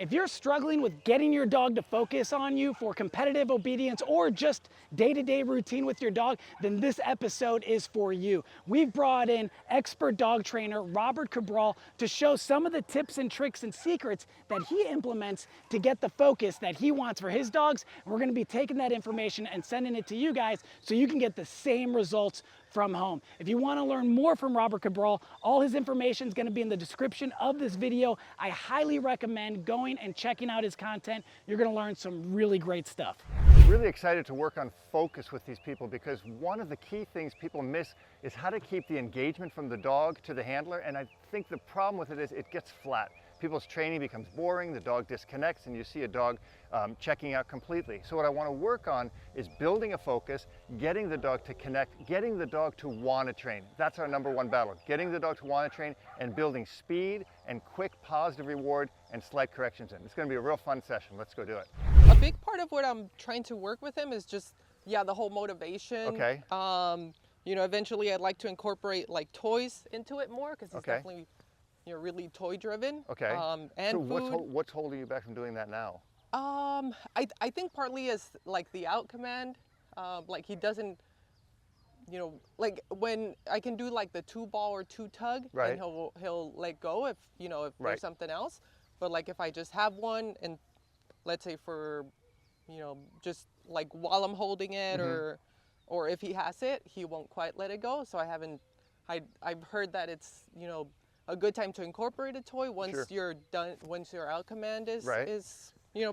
If you're struggling with getting your dog to focus on you for competitive obedience or just day-to-day routine with your dog, then this episode is for you. We've brought in expert dog trainer Robert Cabral to show some of the tips and tricks and secrets that he implements to get the focus that he wants for his dogs. And we're gonna be taking that information and sending it to you guys so you can get the same results from home. If you want to learn more from Robert Cabral, all his information is going to be in the description of this video. I highly recommend going and checking out his content. You're going to learn some really great stuff. Really excited to work on focus with these people because one of the key things people miss is how to keep the engagement from the dog to the handler, and I think the problem with it is it gets flat. People's training becomes boring, the dog disconnects, and you see a dog checking out completely. So what I want to work on is building a focus, getting the dog to connect, getting the dog to want to train. That's our #1 battle, getting the dog to want to train and building speed and quick positive reward and slight corrections in. It's going to be a real fun session. Let's go do it. A big part of what I'm trying to work with him is just, the whole motivation. Okay. Eventually I'd like to incorporate like toys into it more because he's definitely really toy driven. Okay. And so food. what's holding you back from doing that now? I think partly is like the out command. Like he doesn't, like when I can do like the 2-ball or 2-tug, right, and he'll let go if if right, there's something else. But like if I just have one and let's say for just like while I'm holding it, or if he has it, he won't quite let it go. So I've heard that it's a good time to incorporate a toy once you're done, once your out command is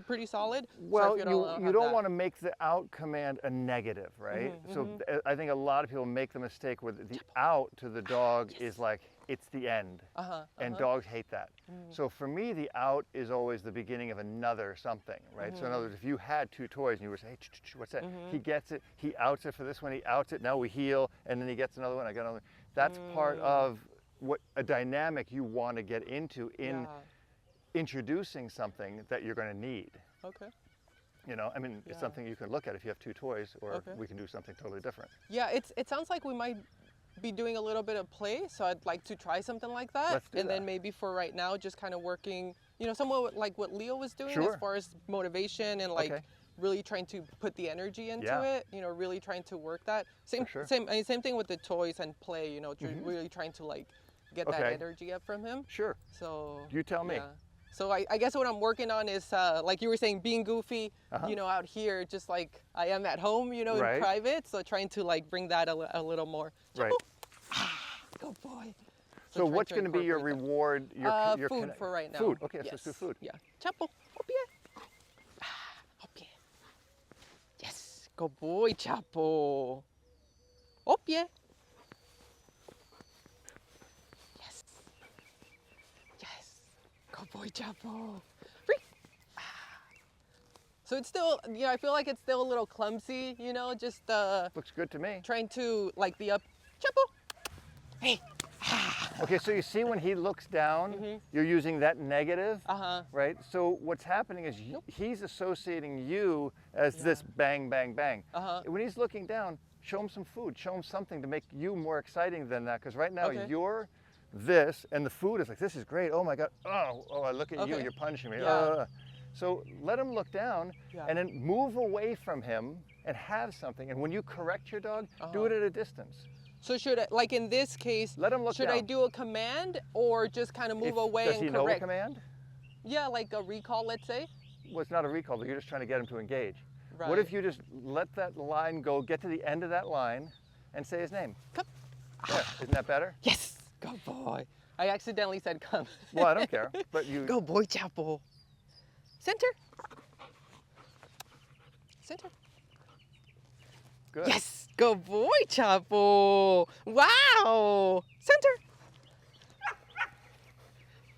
pretty solid. Well, So you don't want to make the out command a negative, right? So I think a lot of people make the mistake where the out to the dog is like it's the end, and dogs hate that. So for me, the out is always the beginning of another something, right? So in other words, if you had 2 toys and you were saying, hey, what's that? He gets it, he outs it for this one, he outs it, now we heal, and then he gets another one, I got another. That's part of what a dynamic you want to get into in introducing something that you're going to need. Okay. It's something you can look at if you have 2 toys, or we can do something totally different. Yeah, it sounds like we might be doing a little bit of play, so I'd like to try something like that. Let's do that. Then maybe for right now, just kind of working, somewhat like what Leo was doing as far as motivation and like really trying to put the energy into it, really trying to work that. Same thing with the toys and play, really trying to like get that energy up from him. Sure. So you tell me. Yeah. So I guess what I'm working on is, like you were saying, being goofy, out here, just like I am at home, in private. So trying to like bring that a little more. Right. Good boy. So what's going to be your reward? Your food for right now. Food. Okay, so let's do food. Yeah. Chapo. Up here. Up here. Yes. Good boy, Chapo. Up here. Yes. Yes. Good boy, Chapo. Free. So it's still, I feel like it's still a little clumsy, just looks good to me. Trying to like the up. Chapo. Hey. Okay, so you see when he looks down, you're using that negative, right? So what's happening is he's associating you as this bang, bang, bang. When he's looking down, show him some food, show him something to make you more exciting than that. Because right now you're this, and the food is like, this is great. Oh my God. Oh, I look at you, you're punishing me. So let him look down and then move away from him and have something. And when you correct your dog, do it at a distance. So should I, like in this case, let him look should down. I do a command or just kind of move away and correct? Does he know a command? Yeah, like a recall, let's say. Well, it's not a recall, but you're just trying to get him to engage. Right. What if you just let that line go, get to the end of that line, and say his name? Come. Yeah, isn't that better? Yes, good boy. I accidentally said come. Well, I don't care, but you... Go boy, Chapo. Center. Center. Good. Yes, good boy, Chapo. Wow. Center.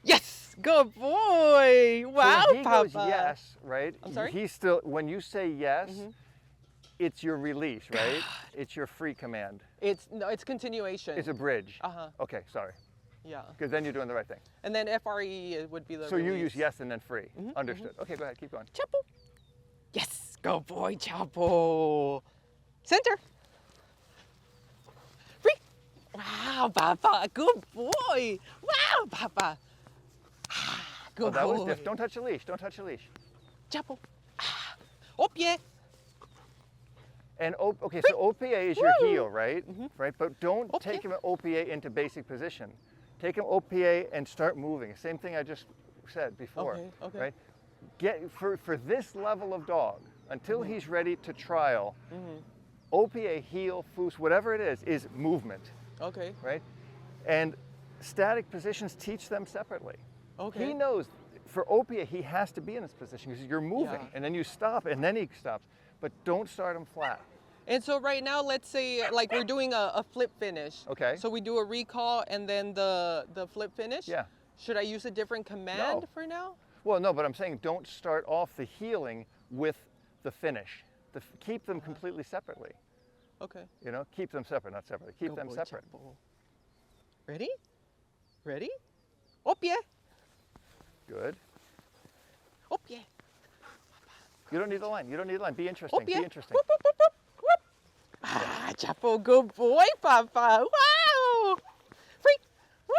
Yes, good boy. Wow, so he Papa. goes yes, right? I'm sorry? He's still, when you say yes, it's your release, right? It's your free command. It's continuation. It's a bridge. Okay, sorry. Yeah. Because then you're doing the right thing. And then FRE would be the So release. you use yes and then free. Understood. Okay, go ahead, keep going. Chapo. Yes, good boy, Chapo. Center. Free. Wow, Papa, good boy. Wow, Papa. Good Oh, that was boy. different. Don't touch the leash. Don't touch the leash. Chapo. Ah. Oh, yeah. And okay, so OPA is your heel, right? Right, but don't OPA. take him OPA into basic position. Take him OPA and start moving. Same thing I just said before, Okay. right? Get for this level of dog until he's ready to trial. OPA, heel, foos, whatever it is movement, Okay. right? And static positions, teach them separately. Okay. He knows for OPA he has to be in this position because you're moving, Yeah. and then you stop, and then he stops. But don't start him flat. And so right now, let's say like we're doing a flip finish. Okay. So we do a recall and then the flip finish. Yeah. Should I use a different command No. for now? Well, no, but I'm saying don't start off the healing with the finish. Keep them completely separately. Okay. You know, keep them separate, not separately. Keep Go them boy, separate. Chapo. Ready? Ready? Up yeah. Good. Up yeah. You don't need the line. You don't need the line. Be interesting. Up yeah. Be interesting. Whoop, whoop, whoop, whoop, whoop. Ah, Chapo, good boy, Papa. Wow. Free.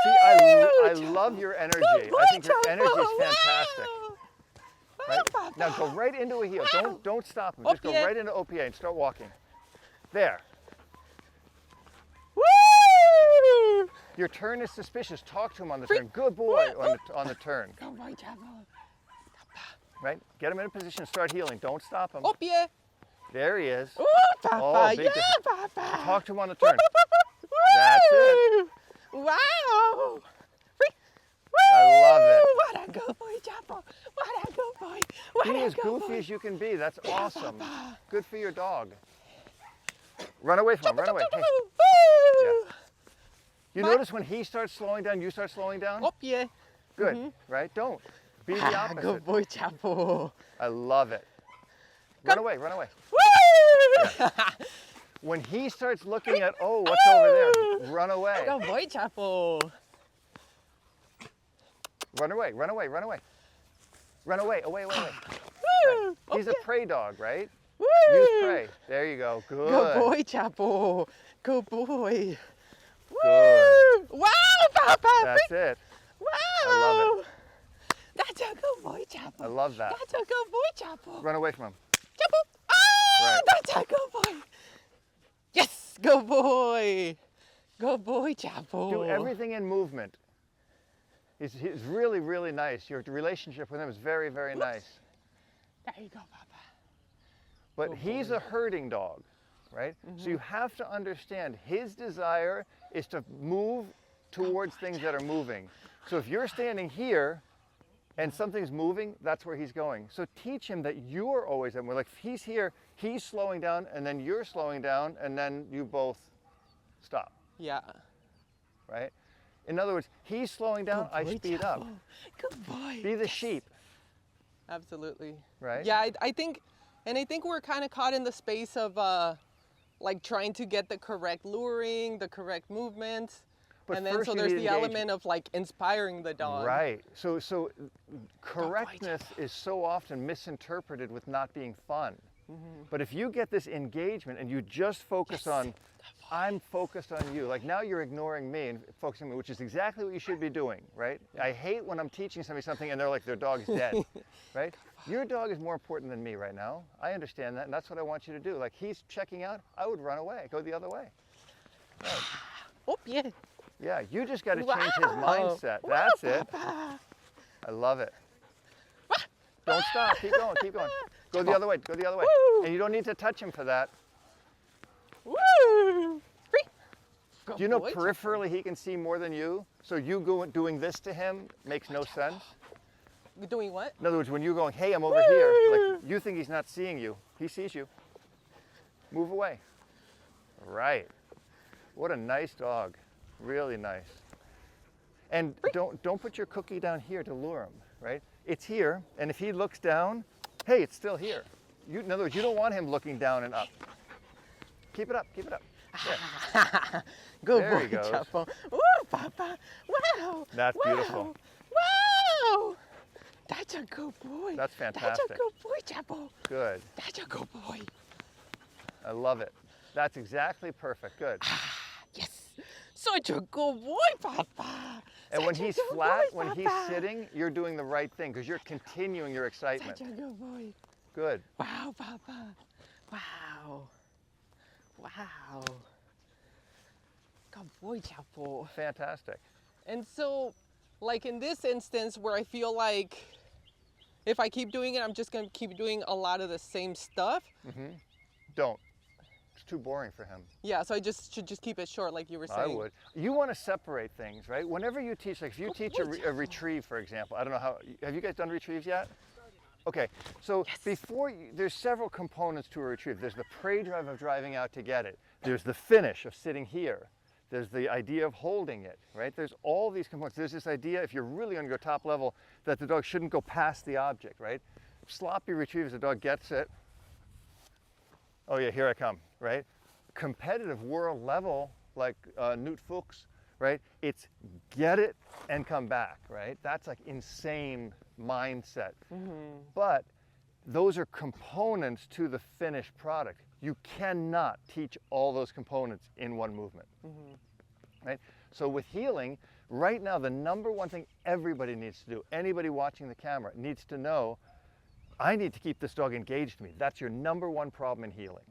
See, I Woo, love Chapo. your energy. Good boy, I think your Chapo. energy is fantastic. Wow. Right? Wow, Papa. Now go right into a heel. Wow. Don't stop him. Just go OPA. right into OPA and start walking. There. Woo! Your turn is suspicious. Talk to him on the Free. turn. Good boy Woo. on the turn. Good boy, Chapo. Right? Get him in a position. Start healing. Don't stop him. Up yeah. There he is. Ooh, Papa. Oh, big Yeah, difference. Papa. Talk to him on the turn. Woo! That's it. Wow. Free. I love it. What a good boy, Chapo. What a good boy. What Be a as good goofy boy. as you can be. That's Yeah, awesome. Papa. Good for your dog. Run away from him. Run away. Hey, Woo! you Bye. notice when he starts slowing down, you start slowing down? Up yeah. Good, right? Don't. Be the Ah, opposite. good boy, Chapo. I love it. Run away, run away. Woo! When he starts looking at, oh, what's over there? Run away. Good boy, Chapo. Run away, run away, run away. Run away, away, away, away. Woo! He's a prey dog, right? Woo! Use prey. There you go. Good. Good boy, Chapo. Good boy. Good. Woo! Wow, Papa. That's it. Wow. I love it. That's a good boy, Chapo. I love that. That's a good boy, Chapo. Run away from him. Chapo. Oh, Right. that's a good boy. Yes, good boy. Good boy, Chapo. Do everything in movement. He's really, really nice. Your relationship with him is very, very nice. There you go, Papa. But Good he's boy. a herding dog, right? So you have to understand his desire is to move towards things that are moving. So if you're standing here and something's moving, that's where he's going. So teach him that you're always at, like if he's here, he's slowing down and then you're slowing down and then you both stop, Yeah. right? In other words, he's slowing down, I Good boy, speed up. Chapo. Good boy. Be the sheep, Absolutely. right? Yeah, I think we're kind of caught in the space of like trying to get the correct luring, the correct movement. But And then first so you there's need the engagement. element of like inspiring the dog. Right. So correctness is so often misinterpreted with not being fun. But if you get this engagement and you just focus on, I'm focused on you, like now you're ignoring me and focusing on me, which is exactly what you should be doing, right? I hate when I'm teaching somebody something and they're like, their dog's dead, right? Your dog is more important than me right now. I understand that, and that's what I want you to do. Like he's checking out, I would run away, go the other way. Right. Oh, yeah. Yeah, you just got to change his Wow. mindset. Wow, That's it. Papa. I love it. Don't stop. Keep going. Keep going. Go the other way. Go the other way. Woo. And you don't need to touch him for that. Woo! Free. Good Do you know boy, peripherally he can see more than you? So you doing this to him makes no sense. Chapo. Doing what? In other words, when you're going, hey, I'm over here, like you think he's not seeing you. He sees you. Move away. Right. What a nice dog. Really nice. And don't put your cookie down here to lure him, right? It's here, and if he looks down, hey, it's still here. In other words, you don't want him looking down and up. Keep it up, keep it up. There. Good There boy, he goes. Chapo. Ooh, Papa. Wow. That's wow. beautiful. Wow. That's a good boy. That's That's a fantastic. good boy, Chapo. Good. That's a good boy. I love it. That's exactly perfect. Good. Yes. Such a good boy, Papa. And when Such a he's good flat, boy, when he's Papa. sitting, you're doing the right thing because you're continuing your excitement. Such a good boy. Good. Wow, Papa. Wow. Wow. Good boy, Chapo. Fantastic. And so, like in this instance where I feel like if I keep doing it, I'm just going to keep doing a lot of the same stuff. Don't. It's too boring for him. Yeah, so I should just keep it short like you were saying. I would. You want to separate things, right? Whenever you teach, like if you teach a retrieve, for example, I don't know how, have you guys done retrieves yet? Okay, so there's several components to a retrieve. There's the prey drive of driving out to get it. There's the finish of sitting here. There's the idea of holding it, right? There's all these components. There's this idea, if you're really going to go top level, that the dog shouldn't go past the object, right? Sloppy retrievers, the dog gets it. Oh yeah, here I come, right? Competitive world level, like Newt Fuchs, right? It's get it and come back, right? That's like insane mindset. But those are components to the finished product. You cannot teach all those components in one movement, right? So with heeling, right now, the number one thing everybody needs to do, anybody watching the camera needs to know, I need to keep this dog engaged to me. That's your number one problem in heeling.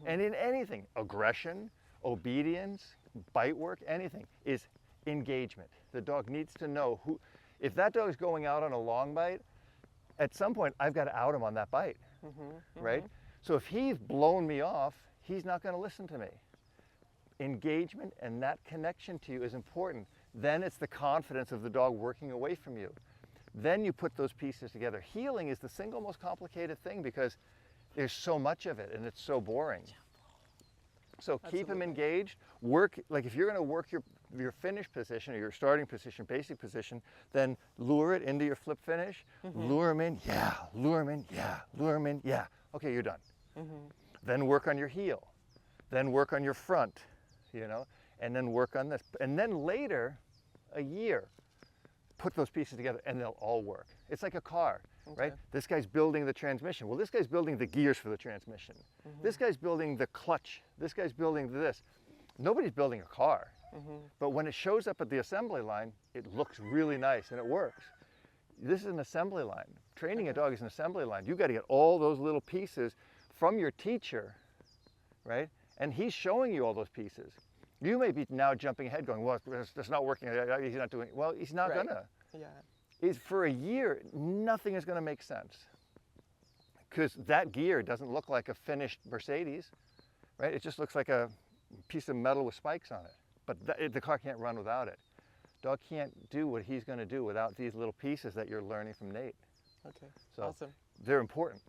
And in anything, aggression, obedience, bite work, anything, is engagement. The dog needs to know who, if that dog is going out on a long bite, at some point I've got to out him on that bite, right? So if he's blown me off, he's not going to listen to me. Engagement and that connection to you is important. Then it's the confidence of the dog working away from you. Then you put those pieces together. Heeling is the single most complicated thing because there's so much of it and it's so boring. So keep him engaged, work, like if you're going to work your finish position or your starting position, basic position, then lure it into your flip finish, lure him in, yeah, lure him in, yeah, lure him in, yeah. Okay, you're done. Then work on your heel, then work on your front, you know, and then work on this. And then later, a year, put those pieces together and they'll all work. It's like a car, right? This guy's building the transmission. Well, this guy's building the gears for the transmission. This guy's building the clutch. This guy's building this. Nobody's building a car. But when it shows up at the assembly line, it looks really nice and it works. This is an assembly line. Training a dog is an assembly line. You got to get all those little pieces from your teacher, right? And he's showing you all those pieces. You may be now jumping ahead going, well, that's not working. He's not doing it. Well, he's not gonna. Yeah. For a year, nothing is gonna make sense. Because that gear doesn't look like a finished Mercedes, right? It just looks like a piece of metal with spikes on it. But the car can't run without it. Dog can't do what he's gonna do without these little pieces that you're learning from Nate. Okay, so awesome. They're important.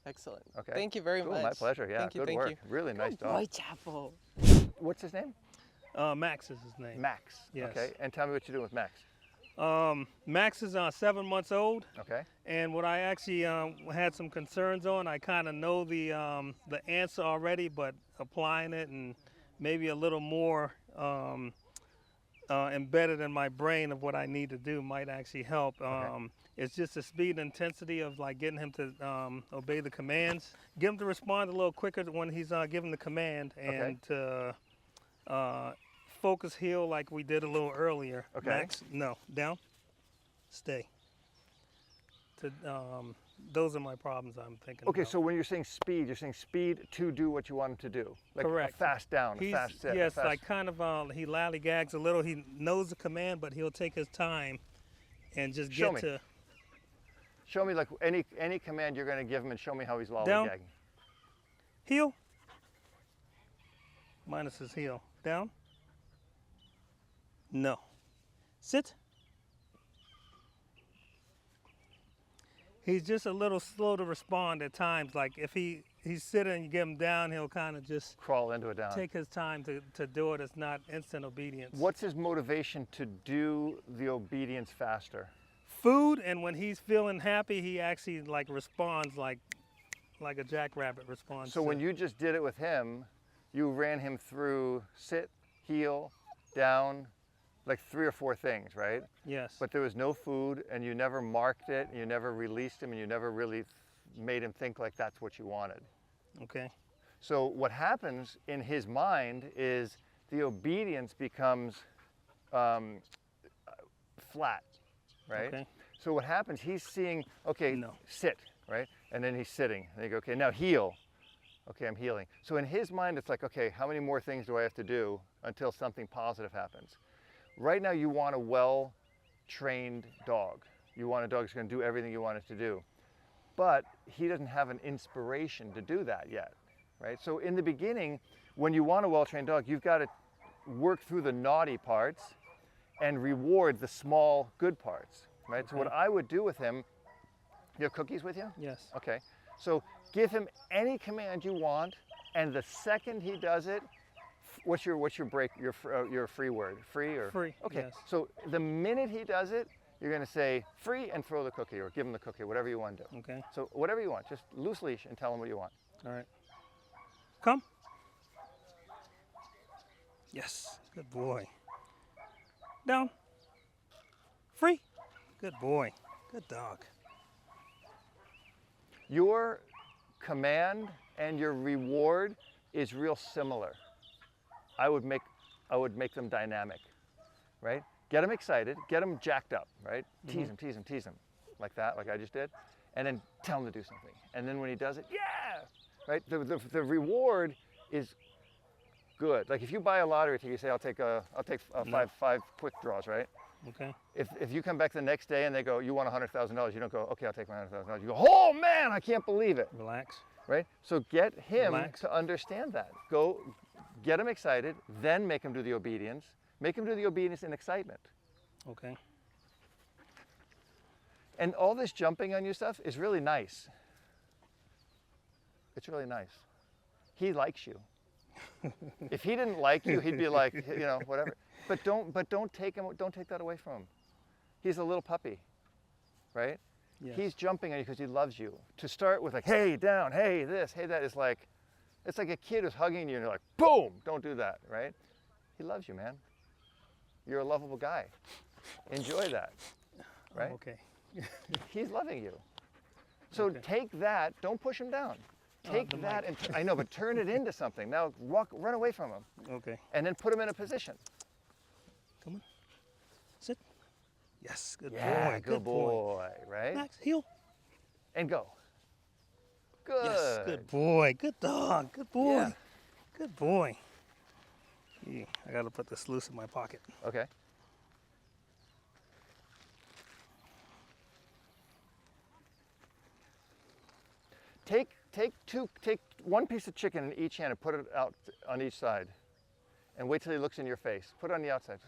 Excellent. Okay. Thank you very much. My pleasure. Yeah, thank you, good work. Really nice dog. Boy, Chapo. What's his name? Max is his name. Max. Yes. Okay. And tell me what you're doing with Max. Max is 7 months old. Okay. And what I actually had some concerns on, I kind of know the answer already, but applying it and maybe a little more embedded in my brain of what I need to do might actually help. It's just the speed and intensity of like getting him to obey the commands. Get him to respond a little quicker when he's given the command, and to focus heel like we did a little earlier. Okay. Max, no, down, stay. Those are my problems I'm thinking Okay, about. so when you're saying speed to do what you want him to do. Like Correct. A fast down, a fast sit. Yes, like kind of, he lollygags a little. He knows the command, but he'll take his time and just Show get me. to. Show me like any command you're going to give him and show me how he's lollygagging. Down. Heel. Minus his heel. Down. No. Sit. He's just a little slow to respond at times. Like if he's sitting and you get him down, he'll kind of just crawl into it down. Take his time to do it. It's not instant obedience. What's his motivation to do the obedience faster? Food, and when he's feeling happy, he actually like responds like a jackrabbit responds. So when you just did it with him, you ran him through sit, heel, down, like 3 or 4 things, right? Yes. But there was no food, and you never marked it, and you never released him, and you never really made him think like that's what you wanted. Okay. So what happens in his mind is the obedience becomes flat, right? Okay. So what happens, he's seeing, okay, No. sit, right? And then he's sitting. And you go, okay, now heel. Okay, I'm healing. So in his mind, it's like, okay, how many more things do I have to do until something positive happens? Right now, you want a well-trained dog. You want a dog that's going to do everything you want it to do. But he doesn't have an inspiration to do that yet, right? So in the beginning, when you want a well-trained dog, you've got to work through the naughty parts and reward the small good parts, right? So what I would do with him, you have cookies with you? Yes. Okay. So give him any command you want, and the second he does it, what's your break, your free word? Free or? Free, Okay. yes. So the minute he does it, you're going to say free and throw the cookie, or give him the cookie, whatever you want to do. Okay. So whatever you want, just loose leash and tell him what you want. All right. Come. Yes. Good boy. Down. Free. Good boy. Good dog. Your command and your reward is real similar. I would make them dynamic, right? Get them excited, get them jacked up, right? Tease him, tease him, tease him, like that, like I just did, and then tell him to do something. And then when he does it, yeah, right? The reward is good. Like if you buy a lottery ticket, you say, I'll take five quick draws, right? Okay. If you come back the next day and they go, you want $100,000, you don't go, okay, I'll take my $100,000. You go, oh man, I can't believe it, Relax. right? So get him Relax. to understand that. Go get him excited, then make him do the obedience. Make him do the obedience in excitement. Okay. And all this jumping on you stuff is really nice. It's really nice. He likes you. If he didn't like you, he'd be like, you know, whatever. But don't take that away from him. He's a little puppy, right? Yes. He's jumping on you because he loves you. To start with like, hey, down, hey, this, hey, that, is like, it's like a kid who's hugging you and you're like, boom, don't do that, right? He loves you, man. You're a lovable guy. Enjoy that, right? Okay. He's loving you. So Okay. take that, don't push him down. Take the that mic. and, I know, but turn it into something. Now run away from him Okay. and then put him in a position. Come on. Sit. Yes. Good Yeah, boy. good boy, right? Max, heel. And go. Good. Yes. Good boy. Good dog. Good boy. Yeah. Good boy. Yeah, I gotta put this loose in my pocket. Okay. Take one piece of chicken in each hand and put it out on each side. And wait till he looks in your face. Put it on the outside.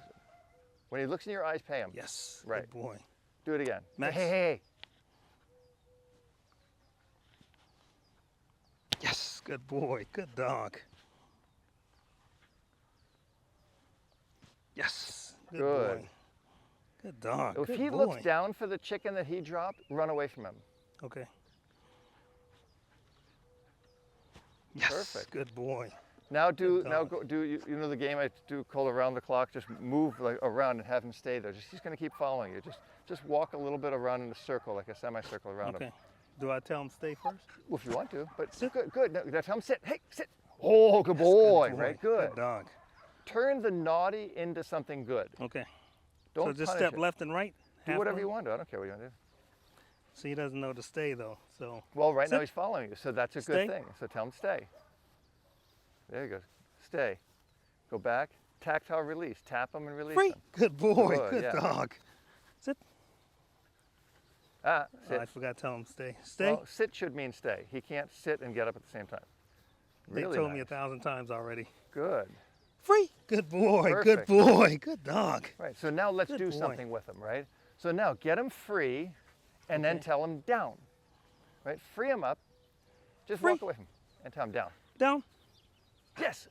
When he looks in your eyes, pay him. Yes. Right. Good boy. Do it again. Max. Hey, hey, hey. Yes. Good boy. Good dog. Yes. Good Good. boy. Good dog. If Good he boy. looks down for the chicken that he dropped, run away from him. Okay. Yes. Perfect. Good boy. Now Good dog. you know the game I do called around the clock? Just move like around and have him stay there. He's going to keep following you. Just walk a little bit around in a circle, like a semicircle around him. Okay. Do I tell him stay first? Well, if you want to, but Sit. good. No, tell him sit. Hey, sit. Oh, good boy. Right, good. Good dog. Turn the naughty into something good. Okay. Don't so just punish step it. left and right? Do whatever halfway? you want to. I don't care what you want to do. So he doesn't know to stay though. So Well, right now Sit. he's following you, so that's a Stay. good thing. So tell him stay. There you go. Stay. Go back. Tactile release. Tap him and release free. him. Good boy. Good, Good yeah. dog. Sit. Ah, Oh, sit. I forgot to tell him stay. Stay. Well, sit should mean stay. He can't sit and get up at the same time. They Really told me nice. 1,000 times already. Good. Free. Good boy. Perfect. Good boy. Good dog. Right. So now let's Good do boy. something with him, right? So now get him free and then Okay. tell him down. Right? Free him up. Just Free. walk away from him and tell him down. Down. Yes.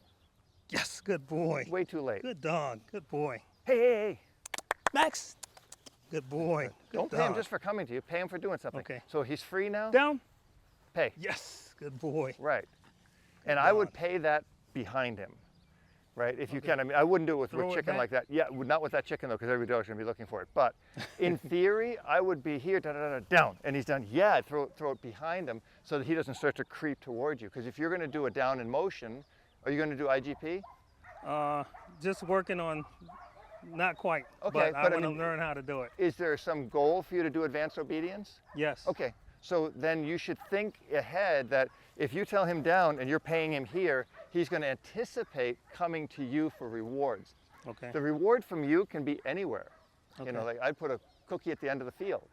Yes. Good boy. Way too late. Good dog. Good boy. Hey, hey, hey. Max. Good boy. Good Don't dog. pay him just for coming to you. Pay him for doing something. Okay. So he's free now? Down. Pay. Yes. Good boy. Right. And I would dog. pay that behind him. Right, if you can. I mean, I wouldn't do it with Throw it chicken back? like that. Yeah, not with that chicken though, because every dog's gonna be looking for it. But in theory, I would be here, down, and he's done. Yeah, throw it behind him so that he doesn't start to creep towards you. Because if you're gonna do a down in motion, are you gonna do IGP? Just working on Not quite, Okay, but I but I want to mean- learn how to do it. Is there some goal for you to do advanced obedience? Yes. Okay, so then you should think ahead that if you tell him down and you're paying him here, he's going to anticipate coming to you for rewards. Okay. The reward from you can be anywhere. You Okay. know, like I'd put a cookie at the end of the field.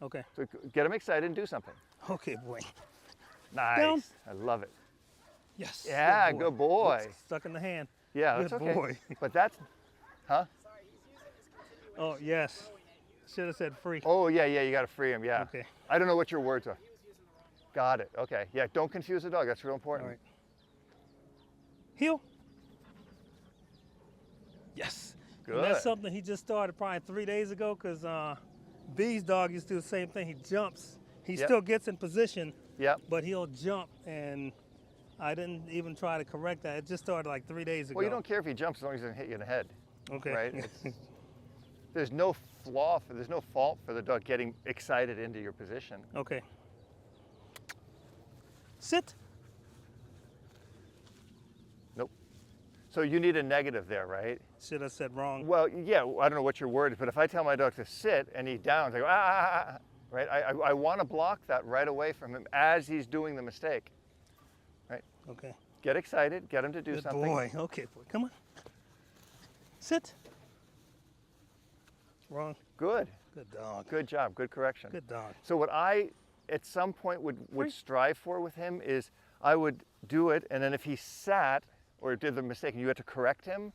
Okay. So get him excited and do something. Okay, boy. Nice. Down. I love it. Yes. Yeah, good boy. Oops, stuck in the hand. Yeah, that's Good okay. boy. But that's, huh? Oh, yes. Should have said free. Oh, yeah, you got to free him, yeah. Okay. I don't know what your words are. Got it, okay. Yeah, don't confuse the dog, that's real All important. right. Heel. Yes. And Good. that's something he just started probably 3 days ago because B's dog used to do the same thing. He jumps. He Yep. still gets in position, Yep. but he'll jump, and I didn't even try to correct that. It just started like 3 days ago. Well, you don't care if he jumps as long as he doesn't hit you in the head, Okay. right? There's no there's no fault for the dog getting excited into your position. Okay. Sit. Nope. So you need a negative there, right? Should have said wrong. Well, yeah, I don't know what your word is, but if I tell my dog to sit and he downs, I go, right? I want to block that right away from him as he's doing the mistake. Okay. Get excited, get him to do Good something. boy. Okay, boy. Come on. Sit. Wrong. Good, Good dog. good job, good correction. Good dog. So what I, at some point, would strive for with him is I would do it, and then if he sat or did the mistake and you had to correct him,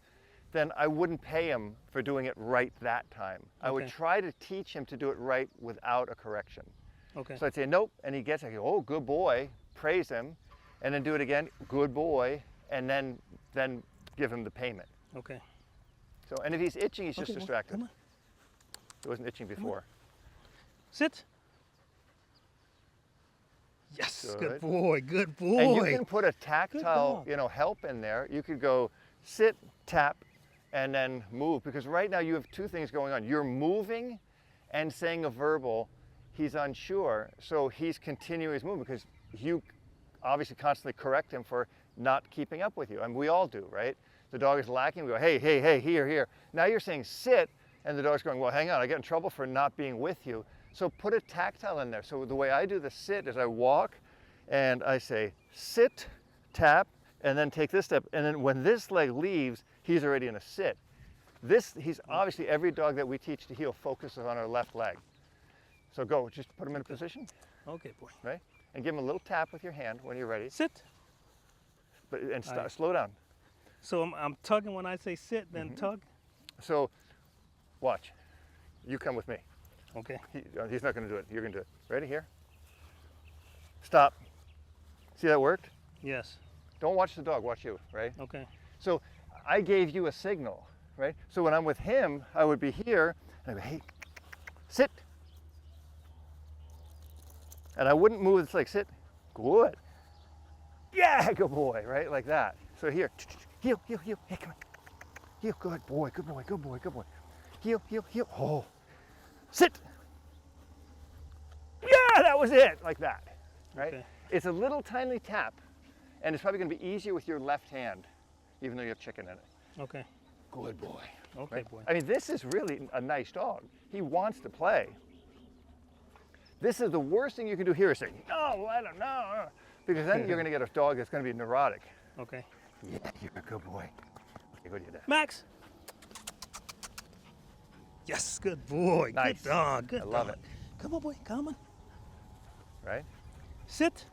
then I wouldn't pay him for doing it right that time. I would Okay. try to teach him to do it right without a correction. Okay. So I'd say, nope, and he gets it. I go, oh, good boy, praise him, and then do it again, good boy, and then give him the payment. Okay. So, and if he's itching, he's just Okay, boy. distracted. Come on. He wasn't itching before. Sit. Yes. Good Good. boy. Good boy. And you can put a tactile, dog. help in there. You could go sit, tap, and then move. Because right now you have two things going on. You're moving and saying a verbal, he's unsure. So he's continuing his movement because you obviously constantly correct him for not keeping up with you. And we all do, right? The dog is lacking, we go, hey, here. Now you're saying sit, and the dog's going, well, hang on, I get in trouble for not being with you. So put a tactile in there. So the way I do the sit is I walk and I say sit, tap, and then take this step. And then when this leg leaves, he's already in a sit. He's obviously, every dog that we teach to heel focuses on our left leg. So go, just put him in a position, Okay, boy. right? And give him a little tap with your hand when you're ready. Sit. And Aye. slow down. So I'm tugging when I say sit, then Mm-hmm. tug. So watch. You come with me. Okay. He's not going to do it. You're going to do it. Ready? Here. Stop. See that worked? Yes. Don't watch the dog. Watch you, right? Okay. So I gave you a signal, right? So when I'm with him, I would be here, and I'd go, hey, sit. And I wouldn't move this leg. Sit. Good. Yeah, good boy, right? Like that. So here, heel. Hey, come on. Heel, good boy. Heel. Oh. Sit. Yeah, that was it. Like that, right? Okay. It's a little tiny tap, and it's probably going to be easier with your left hand, even though you have chicken in it. Okay. Good boy. Okay, Right? boy. I mean, this is really a nice dog. He wants to play. This is the worst thing you can do here is say, no, I don't know. Because then you're going to get a dog that's going to be neurotic. Okay. Yeah, you're a good boy. Okay, go to your dad. Max. Yes. Good boy. Nice. Good dog. Good I love dog. it. Come on, boy. Come on. Right? Sit.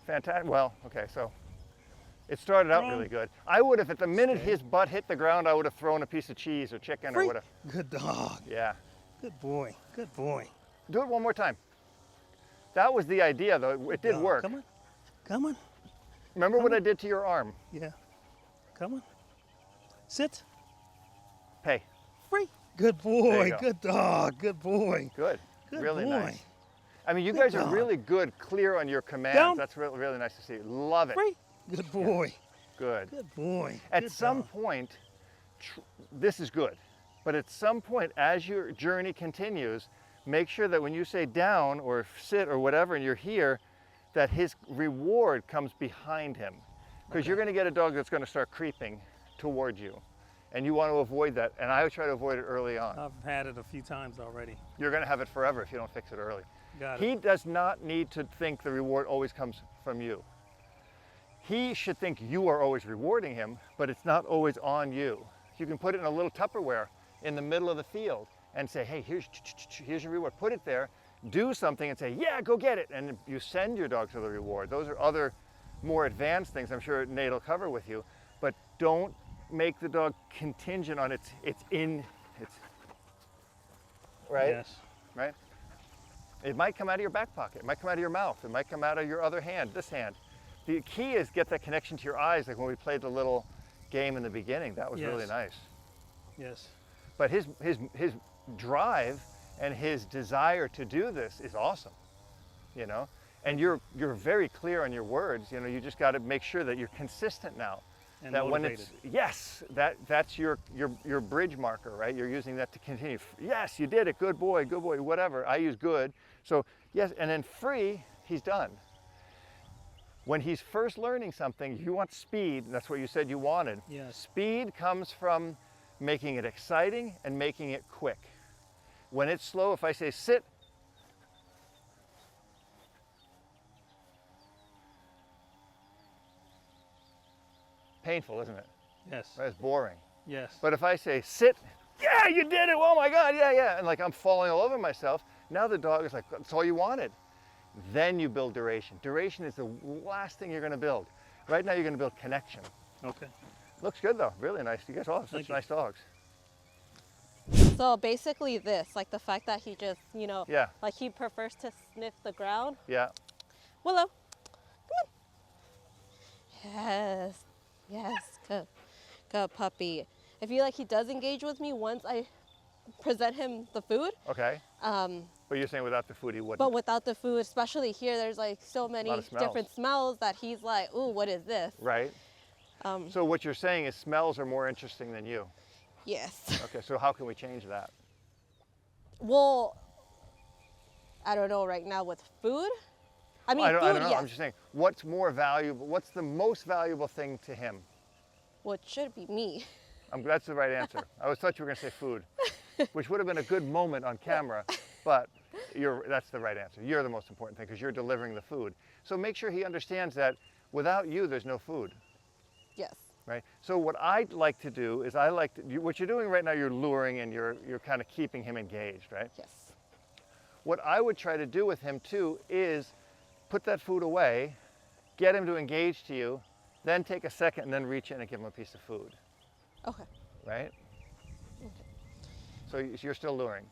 Fantastic. Well, okay, so it started out really good. I would have, at the minute his butt hit the ground, I would have thrown a piece of cheese or chicken or Free. whatever. Good dog. Yeah. Good boy. Good boy. Do it one more time. That was the idea, though. It did Dog. work. Come on. Come on. Remember what I did to your arm? Yeah. Come on. Sit. Hey, Free. Good There boy. you go. Good dog. Good boy. good. Good really boy. nice. I mean, you Good guys are dog. really good, clear on your commands. Down. That's really, really nice to see. Love it. Free. Good boy. Good. Good boy. At Good some dog. point, this is good. But at some point, as your journey continues, make sure that when you say down or sit or whatever and you're here, that his reward comes behind him. because you're going to get a dog that's going to start creeping toward you, and you want to avoid that. And I would try to avoid it early on. I've had it a few times already. You're going to have it forever if you don't fix it early. Got it. He does not need to think the reward always comes from you. He should think you are always rewarding him, but it's not always on you. You can put it in a little Tupperware in the middle of the field and say, hey, here's your reward. Put it there, do something and say, yeah, go get it. And you send your dog to the reward. Those are other more advanced things I'm sure Nate will cover with you, but don't make the dog contingent on it's right? Yes. Right? It might come out of your back pocket. It might come out of your mouth. It might come out of your other hand, this hand. The key is get that connection to your eyes, like when we played the little game in the beginning. That was really nice. Yes. But his drive and his desire to do this is awesome, you know? And you're very clear on your words. You know, you just got to make sure that you're consistent now. And that motivated. when it's, yes, that's your bridge marker, right? You're using that to continue. Yes, you did it, good boy, whatever. I use good. So yes, and then free, he's done. When he's first learning something, you want speed, and that's what you said you wanted. Yes. Speed comes from making it exciting and making it quick. When it's slow, if I say sit, painful, isn't it? Yes. Right? It's boring. Yes. But if I say sit, yeah, you did it, oh my God, yeah, and like I'm falling all over myself, now the dog is like, that's all you wanted. Then you build duration. Duration is the last thing you're going to build. Right now you're going to build connection. Okay. Looks good though, really nice. You guys all have such nice dogs. So basically this, like the fact that he just, Yeah. like he prefers to sniff the ground. Yeah. Willow, come on. Yes, yes, good puppy. I feel like he does engage with me once I present him the food. Okay. But you're saying without the food he wouldn't. But without the food, especially here, there's like so many different smells that he's like, ooh, what is this? Right. So what you're saying is smells are more interesting than you. Yes. Okay, so how can we change that? Well, I don't know right now with food. I mean, I don't know. yes. I'm just saying, what's more valuable? What's the most valuable thing to him? Well, it should be me. That's the right answer. I thought you were going to say food, which would have been a good moment on camera, but that's the right answer. You're the most important thing because you're delivering the food. So make sure he understands that without you, there's no food. Yes. Right? So what I'd like to do is what you're doing right now, you're luring and you're kind of keeping him engaged, right? Yes. What I would try to do with him too is put that food away, get him to engage to you, then take a second and then reach in and give him a piece of food. Okay. Right? Okay. So you're still luring,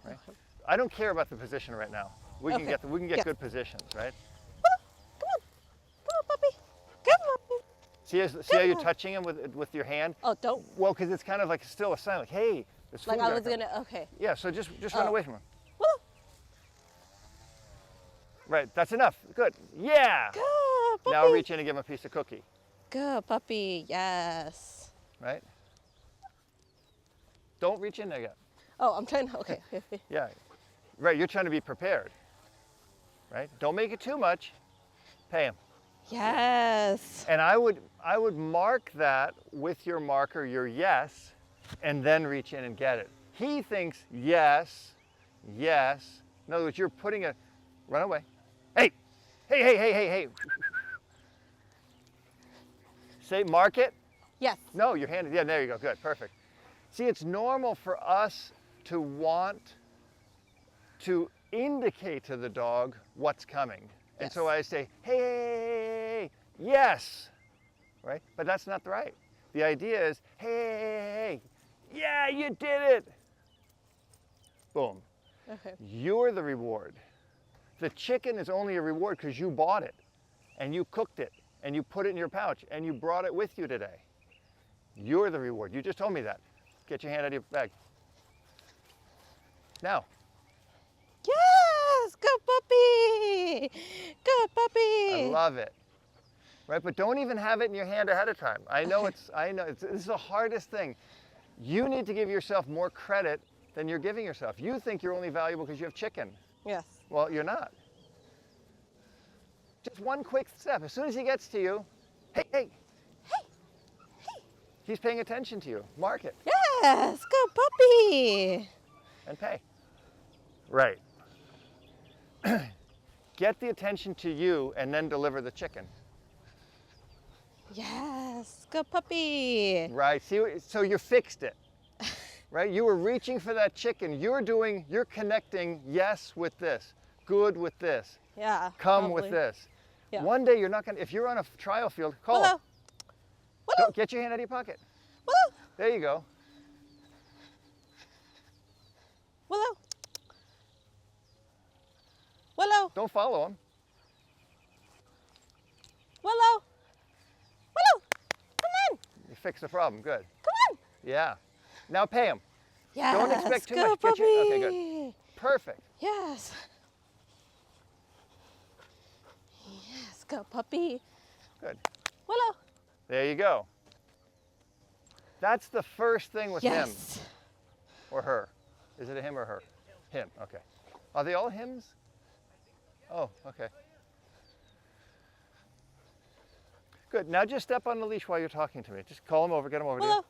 right? Okay. I don't care about the position right now. We can get Yeah. good positions, right? Come on, puppy. Come on. See how you're touching him with your hand? Oh, don't. Well, because it's kind of like still a sign, like, hey, there's food Like I there. was gonna. Okay. Yeah, so just run away from him. Woo. Right, that's enough. Good. Yeah. Good puppy. Now reach in and give him a piece of cookie. Good puppy. Yes. Right? Don't reach in there yet. Oh, I'm trying to. Okay. Yeah. Right, you're trying to be prepared. Right? Don't make it too much. Pay him. Yes. And I would mark that with your marker, your yes, and then reach in and get it. He thinks yes, yes. In other words, you're putting run away. Hey, hey. Say, mark it. Yes. No, your hand, yeah, there you go, good, perfect. See, it's normal for us to want to indicate to the dog what's coming. And Yes. so I say, hey, yes, right? But that's not right. The idea is, hey, yeah, you did it. Boom. Okay. You're the reward. The chicken is only a reward because you bought it and you cooked it and you put it in your pouch and you brought it with you today. You're the reward. You just told me that. Get your hand out of your bag. Now. Yes. Good puppy. Good puppy. I love it. Right, but don't even have it in your hand ahead of time. I know this is the hardest thing. You need to give yourself more credit than you're giving yourself. You think you're only valuable because you have chicken. Yes. Well, you're not. Just one quick step. As soon as he gets to you, hey, He's paying attention to you. Mark it Yes, good puppy. and pay. Right. Get the attention to you and then deliver the chicken. Yes, good puppy. Right, see, so you fixed it, right? You were reaching for that chicken. You're connecting yes with this, good with this, Yeah. come probably. with this. Yeah. One day you're not gonna, if you're on a trial field, call Willow. him. Willow. Don't, get your hand out of your pocket. Willow. There you go. Willow. Willow. Don't follow him. Willow. Willow. Come on. You fixed the problem, good. Come on. Yeah. Now pay him. Yes. Don't expect too good much. puppy. Okay, good. Perfect. Yes. Yes, good puppy. Good. Willow. There you go. That's the first thing with him Yes. or her. Is it a him or her? Him, okay. Are they all hims? Oh, okay. Good, now just step on the leash while you're talking to me. Just call him over, get him over to you. Willow.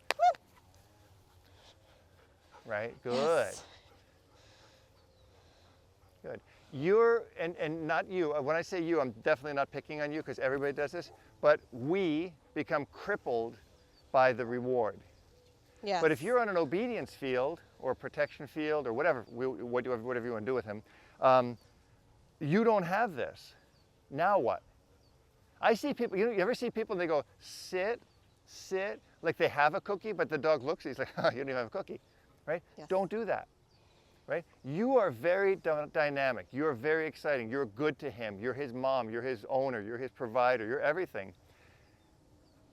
Come on. Right, good. Yes. Good. You're, and not you, when I say you, I'm definitely not picking on you because everybody does this, but we become crippled by the reward. Yes. But if you're on an obedience field or a protection field or whatever, whatever you want to do with him, you don't have this. Now what? I see people, you ever see people and they go, sit, sit, like they have a cookie, but the dog looks, he's like, oh, you don't even have a cookie, right? Yes. Don't do that, right? You are very dynamic. You're very exciting. You're good to him. You're his mom. You're his owner. You're his provider. You're everything.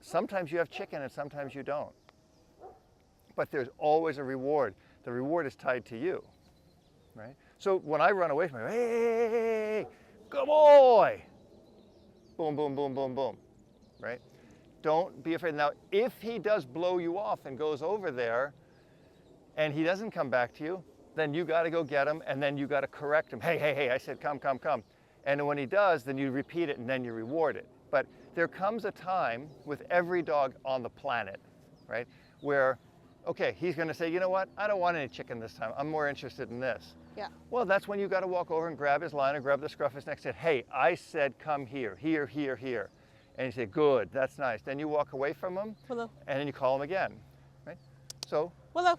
Sometimes you have chicken and sometimes you don't. But there's always a reward. The reward is tied to you, right? So when I run away from him, hey, good boy. Boom, boom, boom, boom, boom, right? Don't be afraid. Now, if he does blow you off and goes over there and he doesn't come back to you, then you got to go get him and then you got to correct him. Hey, hey, hey, I said come, come, come. And when he does, then you repeat it and then you reward it. But there comes a time with every dog on the planet, right, where, okay, he's going to say, you know what, I don't want any chicken this time. I'm more interested in this. Yeah. Well, that's when you got to walk over and grab his line or grab the scruff of his neck and say, hey, I said come here, here, here, here. And you say, good, that's nice. Then you walk away from him Willow. and then you call him again, right? So Willow.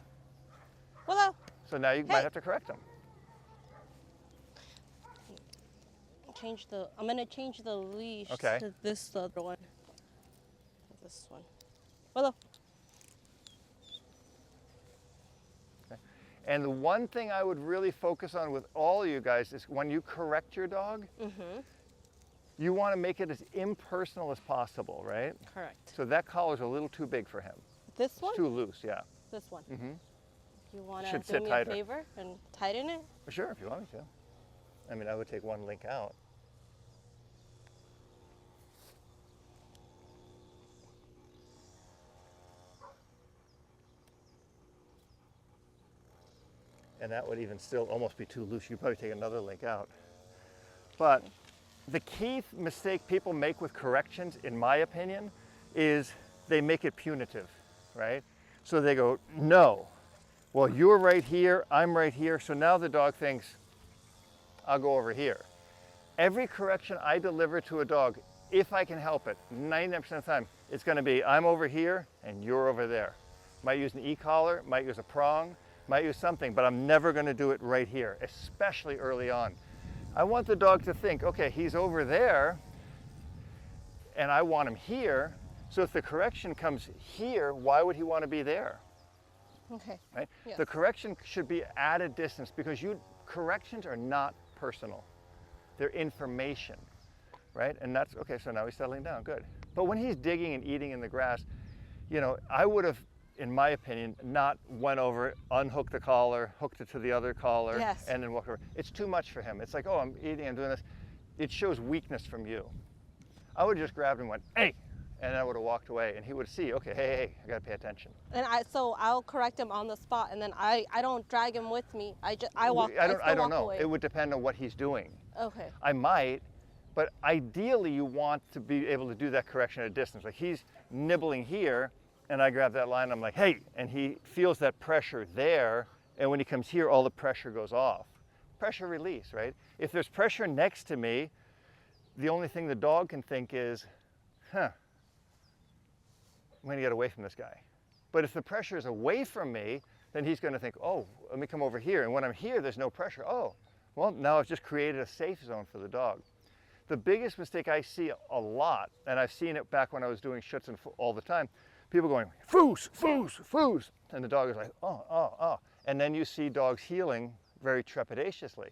Willow. now you might have to correct him. I'm gonna change the leash Okay. to this other one. This one. Willow. And the one thing I would really focus on with all you guys is when you correct your dog, you want to make it as impersonal as possible, right? Correct. So that collar's a little too big for him. This one? It's too loose, yeah. This one. Mm-hmm. You wanna Should do sit me tighter. a favor and tighten it? Sure, if you want me to. I mean, I would take one link out. And that would even still almost be too loose. You'd probably take another link out. But the key mistake people make with corrections, in my opinion, is they make it punitive, right? So they go, no, well, you're right here, I'm right here, so now the dog thinks, I'll go over here. Every correction I deliver to a dog, if I can help it, 99% of the time, it's gonna be, I'm over here and you're over there. Might use an e-collar, might use a prong, might use something, but I'm never gonna do it right here, especially early on. I want the dog to think, okay, he's over there and I want him here, so if the correction comes here, why would he wanna be there? Okay. Right? Yes. The correction should be at a distance because corrections are not personal. They're information, right? And that's, okay, so now he's settling down, good. But when he's digging and eating in the grass, you know, I would have, in my opinion, not went over, unhooked the collar, hooked it to the other collar, Yes. and then walk over. It's too much for him. It's like, oh, I'm eating, I'm doing this. It shows weakness from you. I would have just grabbed him and went, hey, and I would have walked away and he would see, okay, hey, hey, I gotta pay attention. And so I'll correct him on the spot, and then I don't drag him with me. I walk. I don't walk know. away. It would depend on what he's doing. Okay. I might, But ideally, you want to be able to do that correction at a distance. Like he's nibbling here, and I grab that line, I'm like, hey, and he feels that pressure there, and when he comes here, all the pressure goes off. Pressure release, right? If there's pressure next to me, the only thing the dog can think is, I'm gonna get away from this guy. But if the pressure is away from me, then he's gonna think, oh, let me come over here. And when I'm here, there's no pressure. Oh, well, now I've just created a safe zone for the dog. The biggest mistake I see a lot, and I've seen it back when I was doing Schutzen all the time, people going, foos, foos, foos. And the dog is like, oh, oh, oh. And then you see dogs healing very trepidatiously,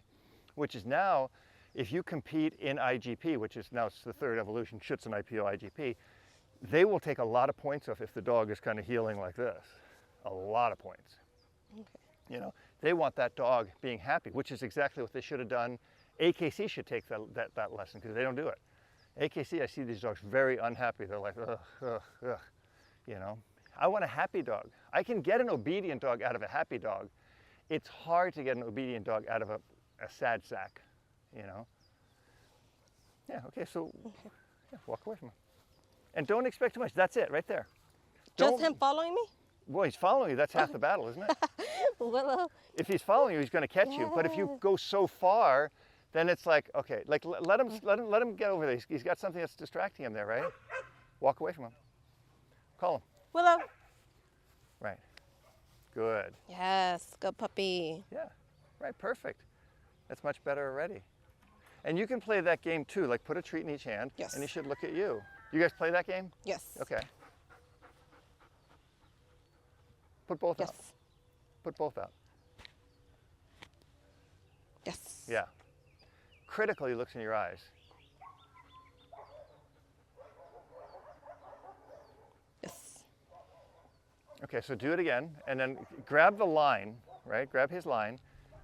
which is now, if you compete in IGP, which is now it's the third evolution, Schutzen, IPO, IGP, they will take a lot of points off if the dog is kind of healing like this. A lot of points. Okay. You know, they want that dog being happy, which is exactly what they should have done. AKC should take that lesson because they don't do it. AKC, I see these dogs very unhappy. They're like, ugh, ugh, ugh. You know, I want a happy dog. I can get an obedient dog out of a happy dog. It's hard to get an obedient dog out of a sad sack, you know. Yeah, okay, so yeah, walk away from him. And don't expect too much. That's it, right there. Just him following me? Well, he's following you. That's half the battle, isn't it? Willow. If he's following you, he's going to catch you. But if you go so far, then it's like, okay, like let him get over there. He's got something that's distracting him there, right? Walk away from him. Call him. Willow. Right. Good. Yes, good puppy. Yeah. Right. Perfect. That's much better already. And you can play that game too. Like put a treat in each hand. Yes. And he should look at you. You guys play that game? Yes. Okay. Put both Yes. out. Put both out. Yes. Yeah. Critically looks in your eyes. Yes. Okay, so do it again, and then grab the line, right? Grab his line,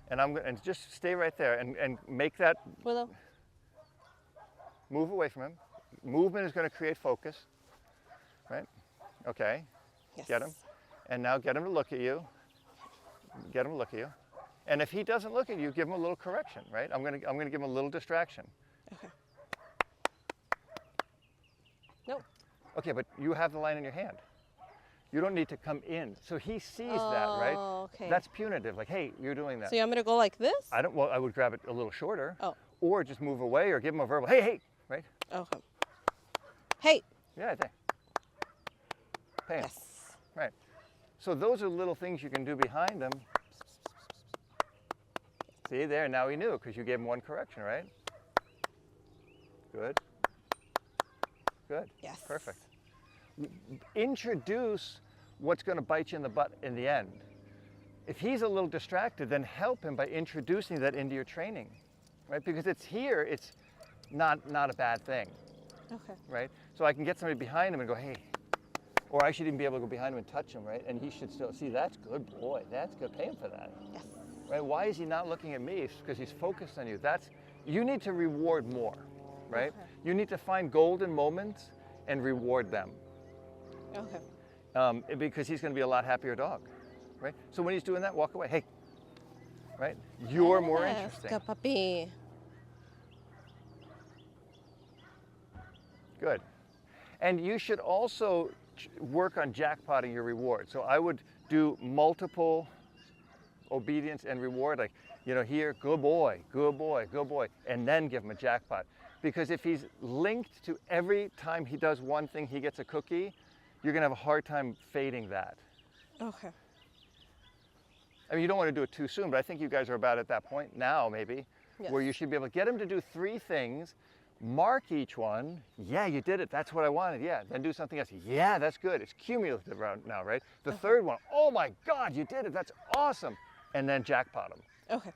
and and just stay right there and make that Willow. move away from him. Movement is going to create focus, right? Okay, Yes. get him, and now get him to look at you. Get him to look at you, and if he doesn't look at you, give him a little correction, right? I'm gonna give him a little distraction. Okay. Nope. Okay, but you have the line in your hand. You don't need to come in. So he sees that, right? Oh, okay. That's punitive. Like, hey, you're doing that. So you want me to go like this? Well, I would grab it a little shorter. Oh. Or just move away or give him a verbal, hey, hey, right? Okay. Hey. Yeah, I think. Pay him. Yes. Right. So those are little things you can do behind him. See there, now he knew because you gave him one correction, right? Good. Good. Yes. Perfect. Introduce what's going to bite you in the butt in the end. If he's a little distracted, then help him by introducing that into your training, right? Because it's here, it's not a bad thing, Okay. right? So I can get somebody behind him and go, hey, or I should even be able to go behind him and touch him, right? And he should still, see, that's good, boy, that's good, pay him for that, Yes. right? Why is he not looking at me? It's because he's focused on you. You need to reward more, right? Okay. You need to find golden moments and reward them. Okay. Because he's going to be a lot happier dog, right? So when he's doing that, walk away. Hey, right? You're more Yes, interesting. good puppy. Good. And you should also work on jackpotting your reward. So I would do multiple obedience and reward, like, you know, here, good boy, good boy, good boy, and then give him a jackpot. Because if he's linked to every time he does one thing, he gets a cookie, you're going to have a hard time fading that. Okay. I mean, you don't want to do it too soon, but I think you guys are about at that point now, maybe, Yes. where you should be able to get him to do 3 things, mark each one. Yeah, you did it. That's what I wanted. Yeah. Then do something else. Yeah, that's good. It's cumulative now, right? The third one, oh my God, you did it. That's awesome. And then jackpot him. Okay.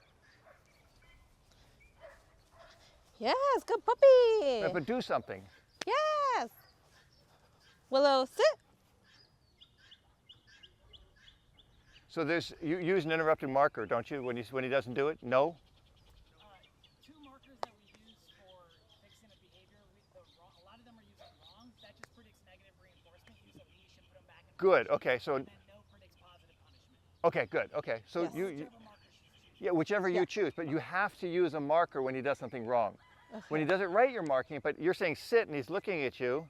Yes, good puppy. Right, but do something. Yes. Willow, sit. So you use an interrupted marker, don't you, when he doesn't do it? No? 2 markers that we use for fixing a behavior, a lot of them are used wrong. That just predicts negative reinforcement. Use a leash and put them back in Good. position. Okay. So And then no predicts positive punishment. okay. Good. Okay. So Yes. you Whichever markers you choose. yeah, whichever you Yeah. choose, but you have to use a marker when he does something wrong. When he does it right, you're marking it, but you're saying sit and he's looking at you.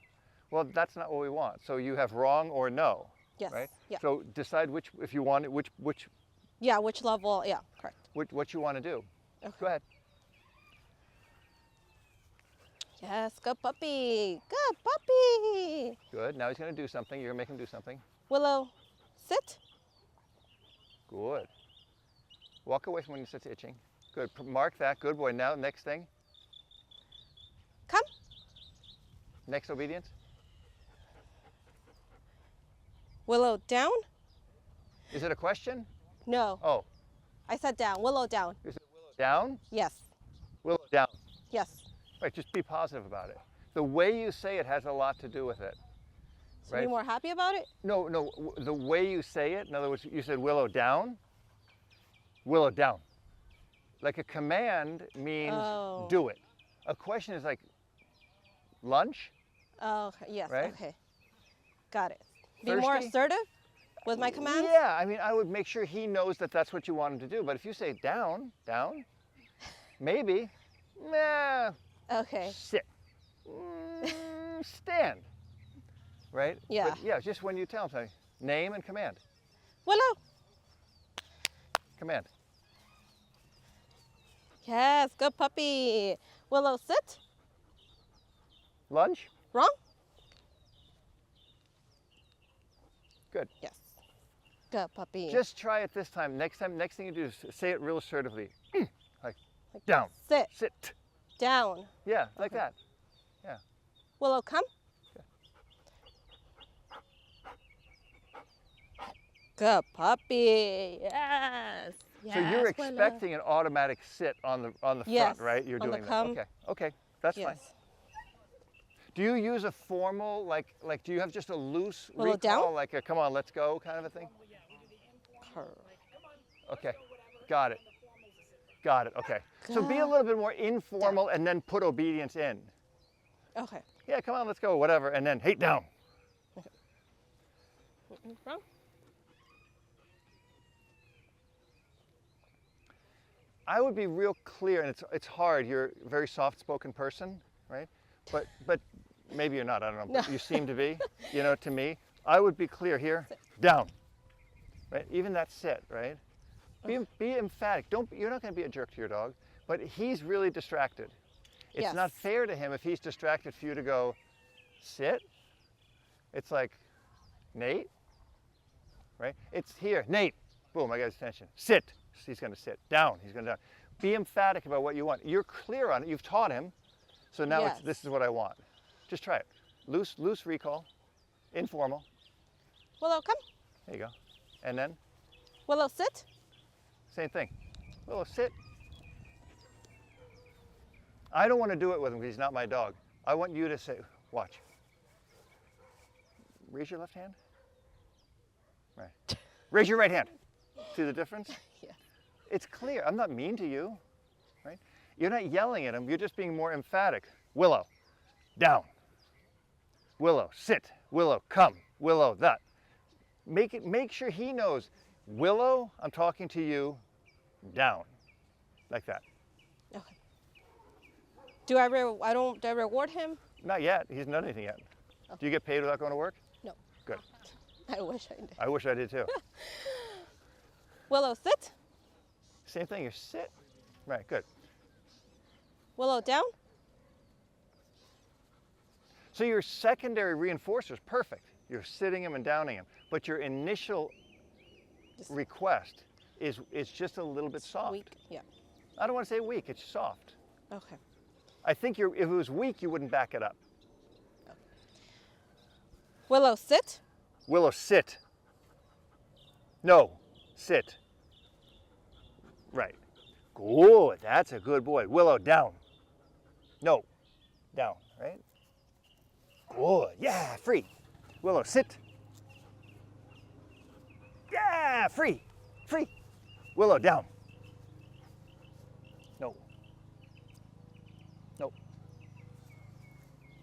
Well, that's not what we want. So you have wrong or no, Yes. right? Yeah. So decide which, if you want it, which Yeah, which level? Yeah, correct. what you want to do. Okay. Go ahead. Yes, good puppy. Good puppy. Good. Now he's going to do something. You're going to make him do something. Willow, sit. Good. Walk away from when he starts itching. Good. Mark that. Good boy. Now, next thing. Come. Next obedience. Willow, down. Is it a question? No, Oh, I said down. Willow, down. is it Willow down? Yes. Willow down. Yes. Right. Just be positive about it. The way you say it has a lot to do with it. So Right. be more happy about it? No, the way you say it, in other words, you said Willow down. Willow down. Like a command means Oh. do it. A question is like lunch. Oh, okay, yes. Right? Okay. Got it. Be more Thirsty? assertive with my commands? Yeah, I mean, I would make sure he knows that that's what you want him to do. But if you say down, down, maybe, nah, Okay. sit, stand, right? Yeah. But yeah, just when you tell him something, name and command. Willow. Command. Yes, good puppy. Willow, sit. Lunch. Wrong? Good. Yes. Good puppy. Just try it this time. Next thing you do is say it real assertively. Like down, sit. sit. Down. Yeah, like Okay. that. Willow, come. Good puppy. Yes. So you're Yes, Willow. expecting an automatic sit on the Yes, front, right? You're on the doing that. come. Okay. Okay. That's fine. Yes. Do you use a formal like do you have just a loose Willow, recall down? like a come on, let's go kind of a thing? Her. Okay. Got it. Got it. Okay. So be a little bit more informal and then put obedience in. Okay. Yeah, come on, let's go, whatever, and then hey down. Wrong? I would be real clear, and it's hard. You're a very soft-spoken person, right? But maybe you're not. I don't know. But No. you seem to be. You know, to me, I would be clear here. Down, right? Even that sit, right? Be emphatic. You're not going to be a jerk to your dog, but he's really distracted. It's Yes. not fair to him if he's distracted for you to go sit. It's like Nate, right? It's here, Nate. Boom! I got his attention. Sit. He's going to sit down. He's going to down. Be emphatic about what you want. You're clear on it. You've taught him. So now Yes. this is what I want. Just try it. Loose recall, informal. Willow, come. There you go. And then Willow, sit. same thing. Willow, sit. I don't want to do it with him because he's not my dog. I want you to say, watch. Raise your left hand. Right. Raise your right hand. See the difference? Yeah. It's clear. I'm not mean to you, right? You're not yelling at him. You're just being more emphatic. Willow, down. Willow, sit. Willow, come. Willow, that. Make sure he knows. Willow, I'm talking to you. Down, like that. Okay. Do I reward him? Not yet. He's done anything yet. Oh. Do you get paid without going to work? No. Good. I wish I did. I wish I did too. Willow, sit. Same thing. You sit. Right. Good. Willow, down. So your secondary reinforcer is perfect. You're sitting him and downing him, but your initial Just request is just a little bit soft. weak. Yeah. I don't want to say weak. It's soft. Okay. I think if it was weak, you wouldn't back it up. Willow, sit. Willow, sit. No, sit. Right. Good. That's a good boy. Willow, down. No, down. Right. Good. Yeah, free. Willow, sit. Yeah, free. Free. Willow, down. No. No.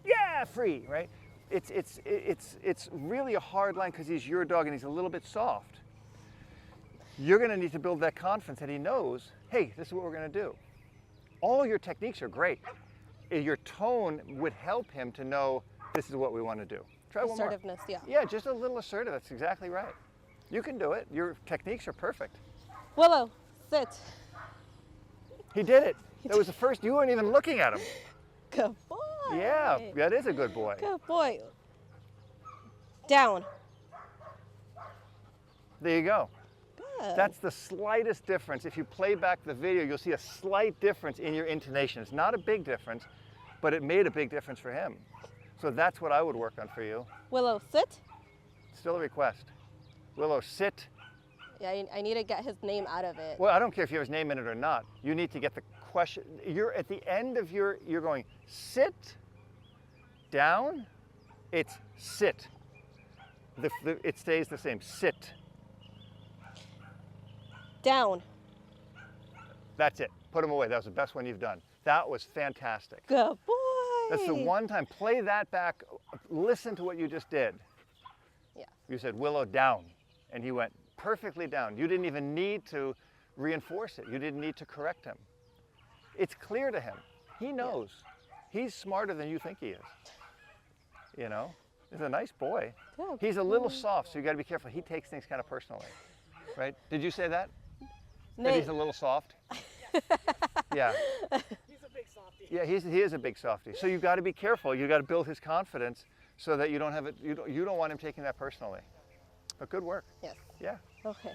Yeah, free. Right. It's really a hard line because he's your dog and he's a little bit soft. You're going to need to build that confidence that he knows, hey, this is what we're going to do. All your techniques are great. your tone would help him to know this is what we want to do. Try one more. Assertiveness, yeah. Yeah, just a little assertive. That's exactly right. You can do it. Your techniques are perfect. Willow, sit. He did it. That was the first. You weren't even looking at him. Good boy. Yeah, that is a good boy. Good boy. Down. There you go. Good. That's the slightest difference. If you play back the video, you'll see a slight difference in your intonation. It's not a big difference, but it made a big difference for him. So that's what I would work on for you. Willow, sit. Still a request. Willow, sit. Yeah, I need to get his name out of it. Well, I don't care if you have his name in it or not. You need to get the question. You're at the end of you're going sit, down, it's sit. It stays the same, sit. Down. That's it. Put him away. That was the best one you've done. That was fantastic. Good boy. That's the one time. Play that back. Listen to what you just did. Yeah. You said Willow down, and he went perfectly down. You didn't even need to reinforce it. You didn't need to correct him. It's clear to him. He knows. He's smarter than you think he is. You know? He's a nice boy. Good He's a little soft, so you got to be careful. He takes things kind of personally. Right? Did you say that? That Nate. he's a little soft? Yeah. He's a big softie. Yeah, he is a big softie. So you've got to be careful. You've got to build his confidence so that you don't have it. You don't want him taking that personally. But good work. Yes. Yeah. Okay.